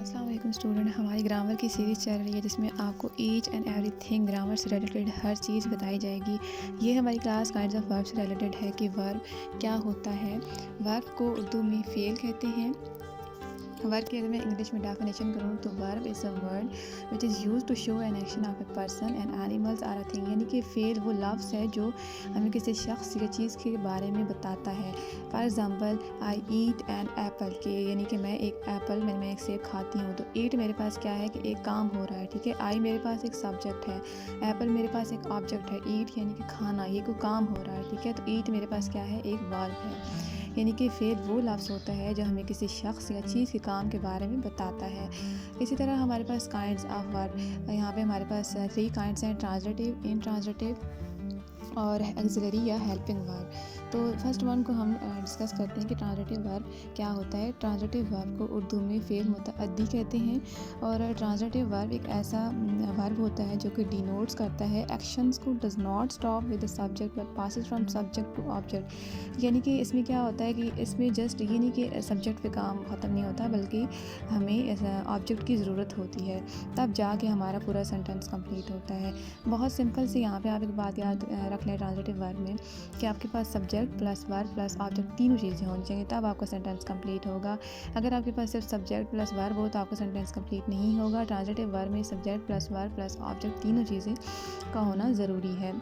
अस्सलाम वालेकुम स्टूडेंट, हमारी ग्रामर की सीरीज़ चल रही है जिसमें आपको ईच एंड एवरीथिंग ग्रामर से रिलेटेड हर चीज़ बताई जाएगी। ये हमारी क्लास काइंड्स ऑफ वर्ब से रिलेटेड है कि वर्ब क्या होता है। वर्ब को उर्दू में फ़ेल कहते हैं। वर्ब की अगर मैं इंग्लिश में डेफिनेशन करूँ तो verb is a word which is use to show an action of a person and animals are a thing, यानी कि फ़ेल वो लफ्ज़ है जो हमें किसी शख्स या चीज़ के बारे में बताता है। For example, I eat an apple, के यानी कि मैं एक एप्पल मैं एक सेब खाती हूँ। तो ईट मेरे पास क्या है कि एक काम हो रहा है, ठीक है। आई मेरे पास एक सब्जेक्ट है, एप्पल मेरे पास एक ऑब्जेक्ट है। ईट यानी कि खाना, ये कोई काम हो रहा है, ठीक है। तो ईट मेरे पास क्या है, एक वर्ब है। यानी कि फ़ेल वो लफ्ज़ होता है जो हमें किसी शख्स या चीज़ के काम के बारे में बताता है। इसी तरह हमारे पास काइंड्स ऑफ वर्ब, यहाँ पे हमारे पास 3 काइंड्स हैं: ट्रांज़िटिव, इनट्रांज़िटिव और ऑक्सिलरी या हेल्पिंग वर्ब। तो फर्स्ट वन को हम डिस्कस करते हैं कि ट्रांज़िटिव वर्ब क्या होता है। ट्रांज़िटिव वर्ब को उर्दू में फ़ेल मुतअद्दी कहते हैं। और ट्रांज़िटिव वर्ब एक ऐसा वर्ब होता है जो कि डिनोट्स करता है एक्शंस को, does not stop with the subject but passes from subject to object. यानी कि इसमें क्या होता है कि इसमें जस्ट ये नहीं कि सब्जेक्ट पे काम ख़त्म नहीं होता, बल्कि हमें ऑब्जेक्ट की ज़रूरत होती है, तब जाके हमारा पूरा सेंटेंस कंप्लीट होता है। बहुत सिंपल सी यहाँ पे आप एक बात याद रख लें ट्रांज़िटिव वर्ब में कि आपके पास subject plus verb plus object तीनों चीज़ें होनी चाहिए, तब आपका सेंटेंस कंप्लीट होगा। अगर आपके पास सिर्फ सब्जेक्ट प्लस वर्ब हो तो आपका सेंटेंस कंप्लीट नहीं होगा। ट्रांज़िटिव वर्ब में subject plus verb plus object तीनों चीज़ें का होना ज़रूरी है।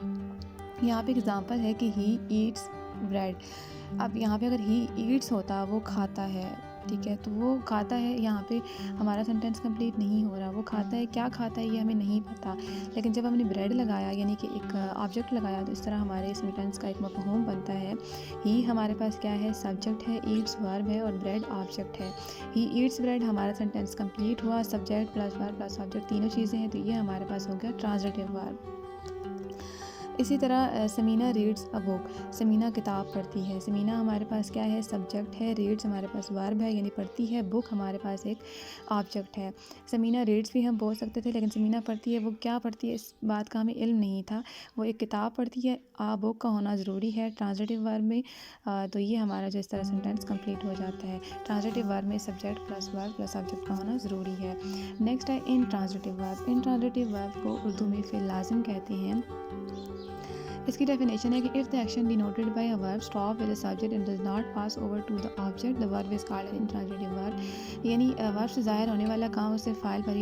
यहाँ पे एग्जांपल है कि ही ईट्स ब्रेड। अब यहाँ पे अगर ही ईट्स होता, वो खाता है, ठीक है, तो वो खाता है, यहाँ पे हमारा सेंटेंस कंप्लीट नहीं हो रहा। वो खाता है, क्या खाता है ये हमें नहीं पता, लेकिन जब हमने ब्रेड लगाया यानी कि एक ऑब्जेक्ट लगाया तो इस तरह हमारे सेंटेंस का एक मफ़हूम बनता है। ही हमारे पास क्या है, सब्जेक्ट है, ईट्स वर्ब है और ब्रेड ऑब्जेक्ट है। ही ईट्स ब्रेड, हमारा सेंटेंस कंप्लीट हुआ। Subject plus verb plus object तीनों चीज़ें हैं, तो ये हमारे पास हो गया ट्रांज़िटिव वर्ब। इसी तरह Samina reads a book, Samina किताब पढ़ती है। समीना हमारे पास क्या है, सब्जेक्ट है। रीड्स हमारे पास वर्ब है यानी पढ़ती है। बुक हमारे पास एक ऑब्जेक्ट है। समीना रीड्स भी हम बोल सकते थे, लेकिन समीना पढ़ती है, वो क्या पढ़ती है इस बात का हमें इल्म नहीं था। वो एक किताब पढ़ती है, आ बुक का होना ज़रूरी है ट्रांज़िटिव वर्ब में। तो ये हमारा जो इस तरह सेंटेंस कंप्लीट हो जाता है। ट्रांज़िटिव वर्ब में subject plus verb plus object का होना ज़रूरी है। नेक्स्ट है इन ट्रांज़िटिव वर्ब। इन ट्रांज़िटिव वर्ब को उर्दू में फ़िल लाज़िम कहते हैं। इसकी डेफिनेशन है कि if the action denoted by a verb stop with the subject and does not pass over to the object, the verb is called an intransitive verb. यानी verb से ज़ाहिर होने वाला काम उसे फ़ाइल पर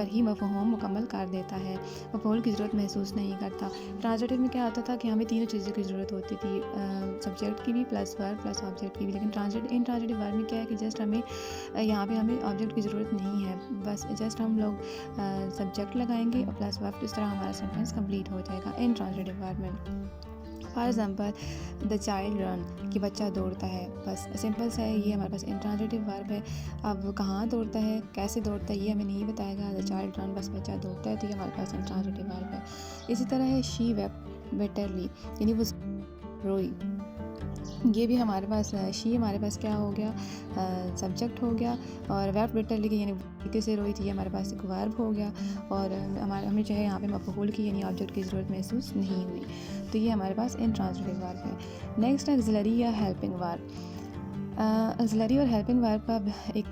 ही मफ़हूम मुकम्मल कर देता है, मफ़ूल की ज़रूरत महसूस नहीं करता। ट्रांजिटिव में क्या होता था कि हमें तीनों चीज़ों की ज़रूरत होती थी, सब्जेक्ट की भी प्लस वर्ब प्लस ऑब्जेक्ट की भी। लेकिन इन ट्रांजिटिव वर्ब में क्या है कि जस्ट हमें यहाँ पे हमें ऑब्जेक्ट की ज़रूरत नहीं है, बस जस्ट हम लोग सब्जेक्ट लगाएंगे और प्लस वर्ब, इस तरह हमारा सेंटेंस कंप्लीट हो जाएगा इन ट्रांज़िटिव वर्ब में। For example, the child run, कि बच्चा दौड़ता है। बस सिंपल सा है, ये हमारे पास इन ट्रांज़िटिव वर्ब है। अब वो कहाँ दौड़ता है, कैसे दौड़ता है, ये हमें नहीं बताएगा। द चाइल्ड रन, बस बच्चा दौड़ता है, तो ये हमारे पास इन ट्रांज़िटिव वर्ब है। इसी तरह है शी वेप्ट बिटरली, यानी वो रोई। ये भी हमारे पास शी हमारे पास क्या हो गया, सब्जेक्ट हो गया। और वेप्ट बिटरली यानी तरीके से रोई थी, ये हमारे पास एक वर्ब हो गया। और हमें जो है यहाँ पे मफ़ऊल की यानी ऑब्जेक्ट की ज़रूरत महसूस नहीं हुई, तो ये हमारे पास इन ट्रांज़िटिव वर्ब है। नेक्स्ट है ऑक्सिलरी या हेल्पिंग वर्ब। ऑक्सिलरी और हेल्पिंग वर्ब का एक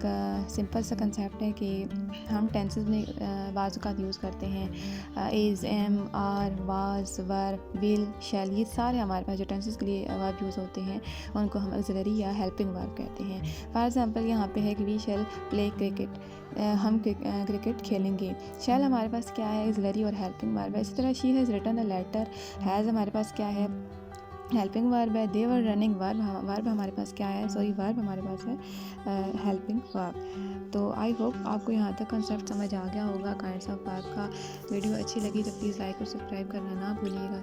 सिंपल सा कंसेप्ट है कि हम टेंसेस में बाज़ औक़ात यूज़ करते हैं। Is, am, are, was, were, will, shall, ये सारे हमारे पास जो टेंसेस के लिए वर्ब यूज़ होते हैं उनको हम ऑक्सिलरी या हेल्पिंग वर्ब कहते हैं। फॉर एग्जांपल, यहाँ पे है कि वी शैल प्ले क्रिकेट, हम क्रिकेट खेलेंगे। शैल हमारे पास क्या है, ऑक्सिलरी और हेल्पिंग वर्ब है। इसी तरह she has written a letter, has हमारे पास क्या है, हेल्पिंग वर्ब है। दे वर रनिंग, वर्ब हमारे पास क्या है, वर्ब हमारे पास है हेल्पिंग वर्ब। तो आई होप आपको यहाँ तक कंसेप्ट समझ आ गया होगा काइंड्स ऑफ वर्ब का। वीडियो अच्छी लगी तो प्लीज़ लाइक और सब्सक्राइब करना ना भूलिएगा।